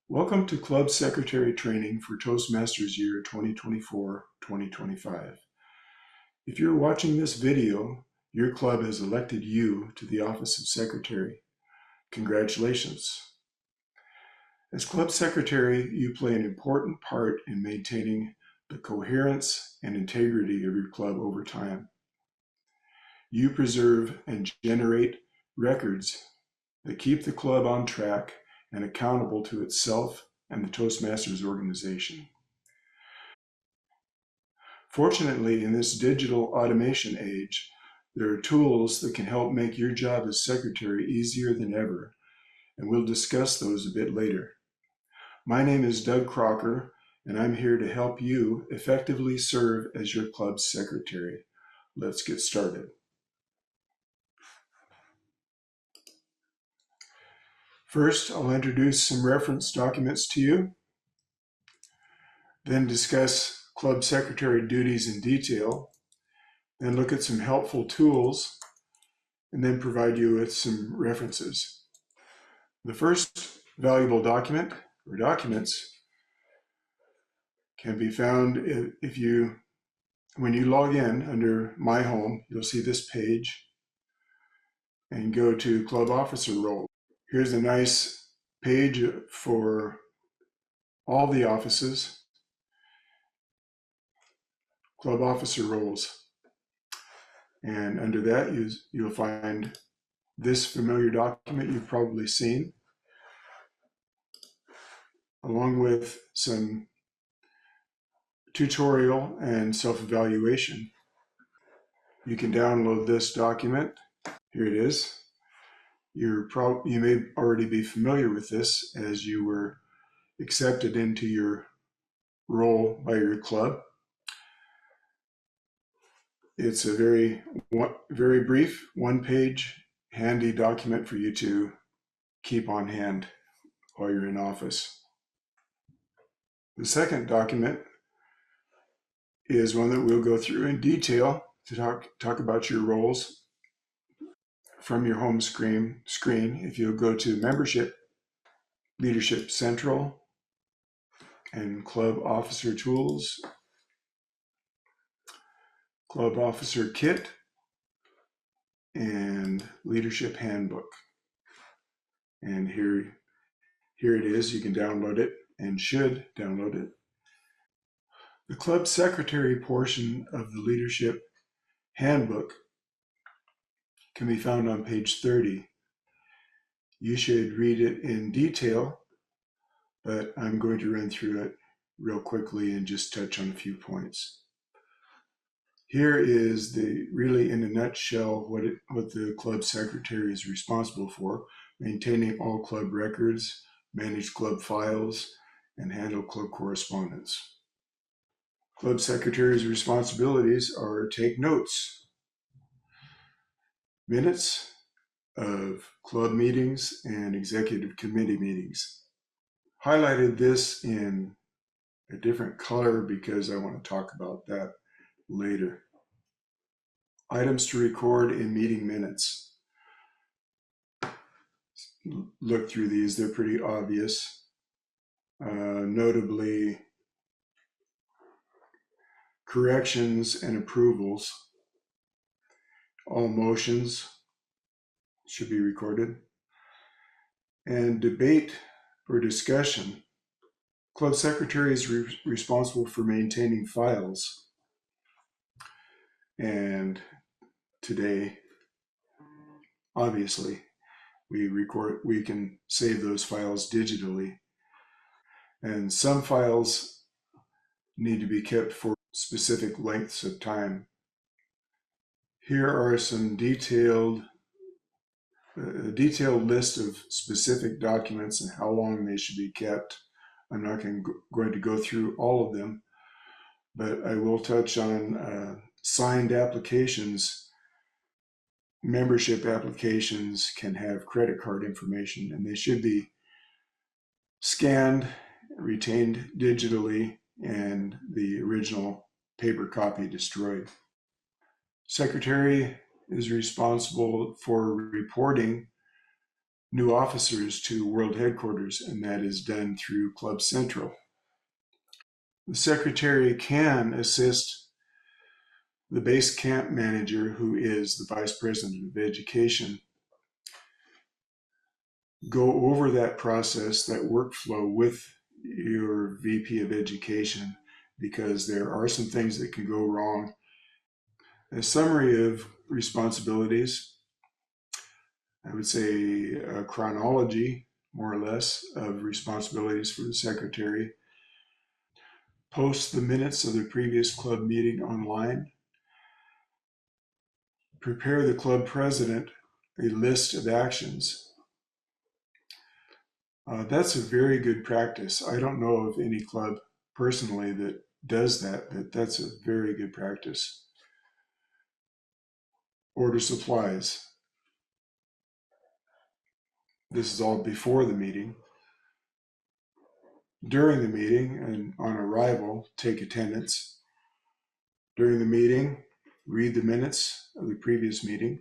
Welcome to Club Secretary Training for Toastmasters Year 2024-2025. If you're watching this video, your club has elected you to the office of Secretary. Congratulations. As Club Secretary, you play an important part in maintaining the coherence and integrity of your club over time. You preserve and generate records that keep the club on track and accountable to itself and the Toastmasters organization. Fortunately, in this digital automation age, there are tools that can help make your job as secretary easier than ever, and we'll discuss those a bit later. My name is Doug Crocker, and I'm here to help you effectively serve as your club's secretary. Let's get started. First, I'll introduce some reference documents to you, then discuss club secretary duties in detail, then look at some helpful tools, and then provide you with some references. The first valuable document or documents can be found when you log in under My Home, you'll see this page and go to Club Officer Role. Here's a nice page for all the offices, Club Officer Roles. And under that, you'll find this familiar document you've probably seen, along with some tutorial and self-evaluation. You can download this document. Here it is. You may already be familiar with this as you were accepted into your role by your club. It's a very brief, one-page, handy document for you to keep on hand while you're in office. The second document is one that we'll go through in detail to talk about your roles from your home screen. If you'll go to Membership, Leadership Central, and Club Officer Tools, Club Officer Kit, and Leadership Handbook. And here it is. You can download it and should download it. The Club Secretary portion of the Leadership Handbook can be found on page 30. You should read it in detail, but I'm going to run through it real quickly and just touch on a few points. Here is really in a nutshell what the club secretary is responsible for: maintaining all club records, manage club files, and handle club correspondence. Club secretary's responsibilities are take notes, minutes of club meetings and executive committee meetings. Highlighted this in a different color because I want to talk about that later. Items to record in meeting minutes. Look through these, they're pretty obvious. Notably, corrections and approvals. All motions should be recorded. And debate or discussion. Club secretary is responsible for maintaining files. And today, obviously, we can save those files digitally. And some files need to be kept for specific lengths of time. Here are some detailed list of specific documents and how long they should be kept. I'm not going to go through all of them, but I will touch on signed applications. Membership applications can have credit card information, and they should be scanned, retained digitally, and the original paper copy destroyed. Secretary is responsible for reporting new officers to World Headquarters, and that is done through Club Central. The secretary can assist the base camp manager, who is the vice president of education, go over that process, that workflow with your VP of education, because there are some things that can go wrong. A summary of responsibilities, I would say a chronology, more or less, of responsibilities for the secretary. Post the minutes of the previous club meeting online. Prepare the club president a list of actions. That's a very good practice. I don't know of any club personally that does that, but that's a very good practice. Order supplies. This is all before the meeting. During the meeting and on arrival, take attendance. During the meeting, read the minutes of the previous meeting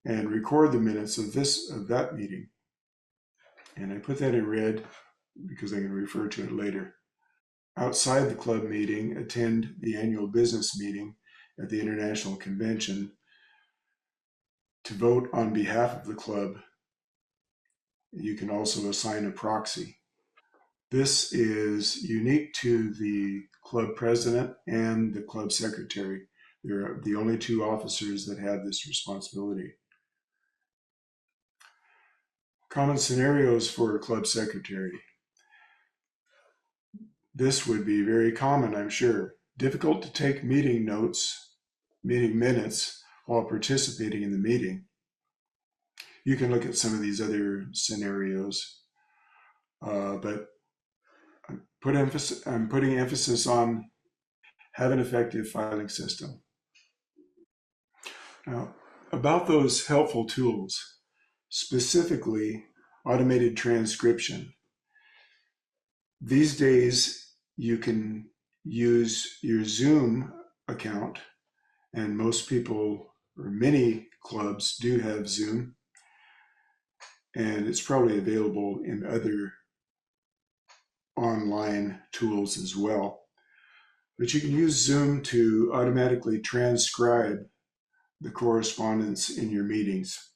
and record the minutes of that meeting. And I put that in red because I'm going to refer to it later. Outside the club meeting, attend the annual business meeting at the International Convention to vote on behalf of the club. You can also assign a proxy. This is unique to the club president and the club secretary. They're the only two officers that have this responsibility. Common scenarios for a club secretary. This would be very common, I'm sure. Difficult to take meeting notes, meeting minutes while participating in the meeting. You can look at some of these other scenarios, but I'm putting emphasis on have an effective filing system. Now, about those helpful tools, specifically automated transcription. These days, you can use your Zoom account, and most people, or many clubs, do have Zoom, and it's probably available in other online tools as well. But you can use Zoom to automatically transcribe the correspondence in your meetings.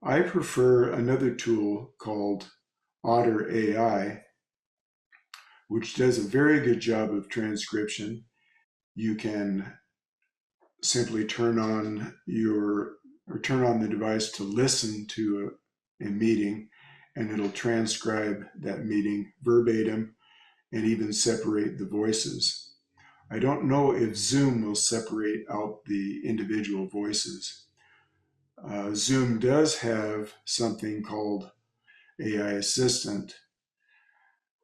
I prefer another tool called Otter AI, which does a very good job of transcription. You can simply turn on the device to listen to a meeting, and it'll transcribe that meeting verbatim and even separate the voices. I don't know if Zoom will separate out the individual voices. Zoom does have something called AI Assistant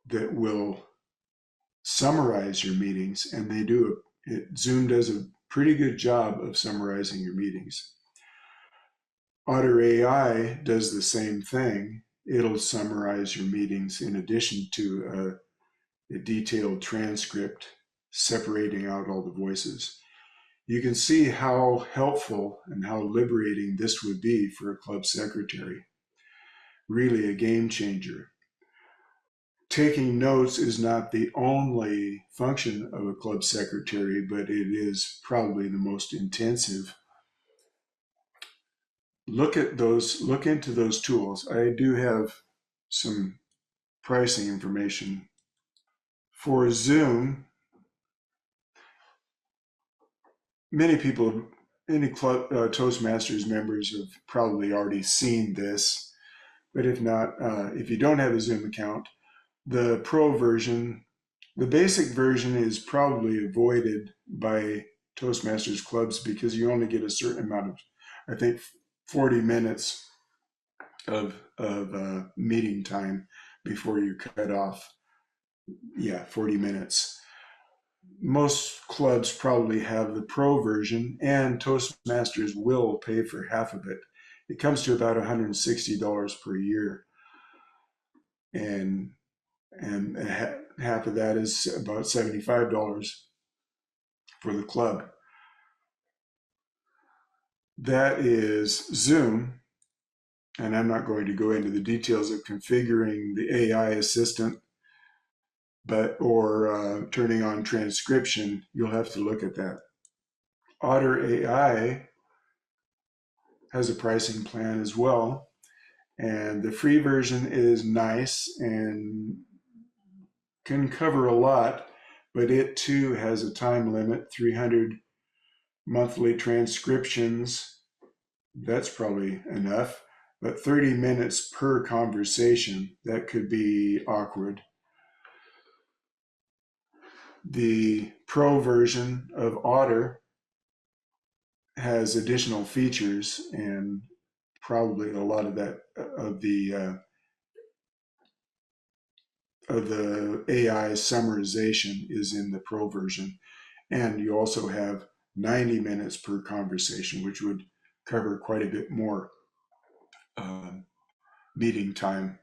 that will summarize your meetings, and Zoom does a pretty good job of summarizing your meetings. Otter AI does the same thing. It'll summarize your meetings in addition to a detailed transcript separating out all the voices. You can see how helpful and how liberating this would be for a club secretary. Really a game changer. Taking notes is not the only function of a club secretary, but it is probably the most intensive. Look into those tools. I do have some pricing information. For Zoom, many people, any club Toastmasters members have probably already seen this, but if not, if you don't have a Zoom account, the pro version, the basic version is probably avoided by Toastmasters clubs because you only get a certain amount of, I think, 40 minutes of meeting time before you cut off. Yeah, 40 minutes. Most clubs probably have the pro version, and Toastmasters will pay for half of it. It comes to about $160 per year, and half of that is about $75 for the club. That is Zoom. And I'm not going to go into the details of configuring the AI assistant, or turning on transcription. You'll have to look at that. Otter AI has a pricing plan as well, and the free version is nice and can cover a lot, but it too has a time limit, 300 monthly transcriptions. That's probably enough, but 30 minutes per conversation, that could be awkward. The pro version of Otter has additional features, and probably a lot of that of the AI summarization is in the pro version. And you also have 90 minutes per conversation, which would cover quite a bit more uh, meeting time.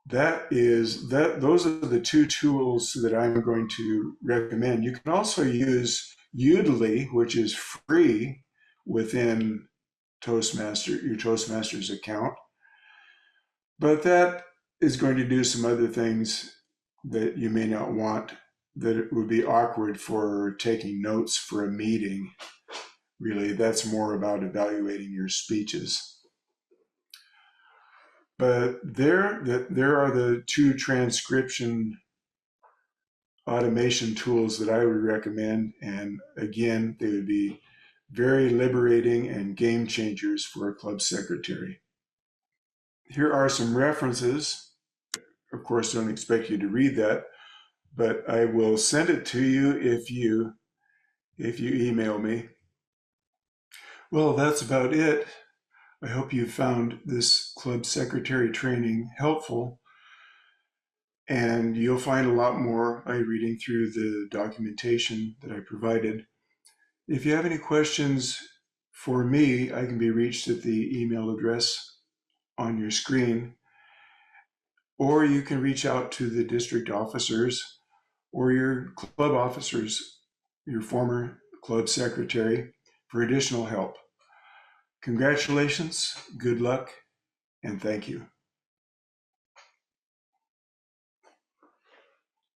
Those are the two tools that I'm going to recommend. You can also use Udemy, which is free within your Toastmasters account, but that is going to do some other things that you may not want, that it would be awkward for taking notes for a meeting. Really, that's more about evaluating your speeches. But there are the two transcription automation tools that I would recommend. And again, they would be very liberating and game changers for a club secretary. Here are some references. Of course, don't expect you to read that, but I will send it to you if you email me. Well, that's about it. I hope you found this club secretary training helpful, and you'll find a lot more by reading through the documentation that I provided. If you have any questions for me, I can be reached at the email address on your screen, or you can reach out to the district officers or your club officers, your former club secretary, for additional help. Congratulations, good luck, and thank you.